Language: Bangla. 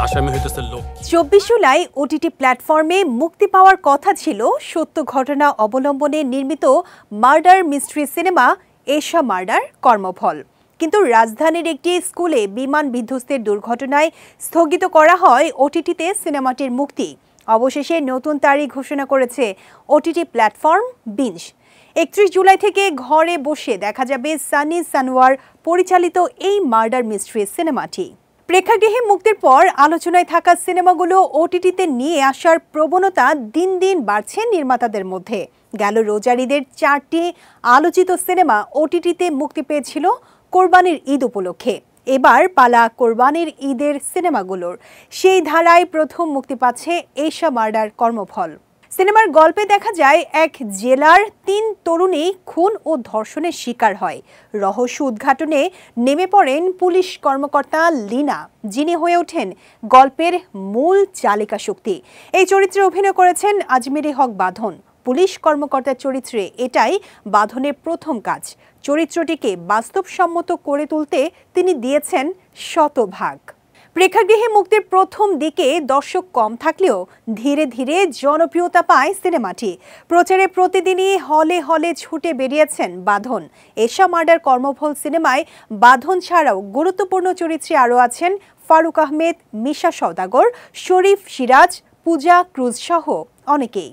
আসামি হইতেছে লোক। 24 জুলাই ওটিটি প্ল্যাটফর্মে মুক্তি পাওয়ার কথা ছিল সত্য ঘটনা অবলম্বনে নির্মিত মার্ডার মিস্ট্রি সিনেমা এশা মার্ডার কর্মফল। কিন্তু রাজধানীর একটি স্কুলে বিমান বিধ্বস্তের দুর্ঘটনায় স্থগিত করা হয় ওটিটিতে সিনেমাটির মুক্তি। অবশেষে নতুন তারিখ ঘোষণা করেছে ওটিটি প্ল্যাটফর্ম বিঞ্জ। 31 জুলাই থেকে ঘরে বসে দেখা যাবে সানি সানোয়ার পরিচালিত এই মার্ডার মিস্ট্রি সিনেমাটি। প্রেক্ষাগৃহে মুক্তির পর আলোচনায় থাকা সিনেমাগুলো ওটিটিতে নিয়ে আসার প্রবণতা দিন দিন বাড়ছে নির্মাতাদের মধ্যে। গেল রোজার ঈদের 4টি আলোচিত সিনেমা ওটিটিতে মুক্তি পেয়েছিল কোরবানির ঈদ উপলক্ষে। এবার পালা কোরবানির ঈদের সিনেমাগুলোর। সেই ধারায় প্রথম মুক্তি পাচ্ছে এশা মার্ডার কর্মফল। সিনেমার গল্পে দেখা যায় এক জেলার 3 তরুণী খুন ও ধর্ষণের শিকার হয়। রহস্য উদ্ঘাটনে নেমে পড়েন পুলিশ কর্মকর্তা লীনা, যিনি হয়ে ওঠেন গল্পের মূল চালিকা শক্তি। এই চরিত্রে অভিনয় করেছেন আজমেরি হক বাঁধন। পুলিশ কর্মকর্তার চরিত্রে এটাই বাঁধনের প্রথম কাজ। চরিত্রটিকে বাস্তবসম্মত করে তুলতে তিনি দিয়েছেন শতভাগ। প্রেক্ষাগৃহে মুক্তির প্রথম দিকে দর্শক কম থাকলেও ধীরে ধীরে জনপ্রিয়তা পায় সিনেমাটি। প্রচারে প্রতিদিনই হলে হলে ছুটে বেরিয়েছেন বাঁধন। এশা মার্ডার কর্মফল সিনেমায় বাঁধন ছাড়াও গুরুত্বপূর্ণ চরিত্রে আরও আছেন ফারুক আহমেদ, মিশা সওদাগর, শরীফ সিরাজ, পূজা ক্রুজ সহ অনেকেই।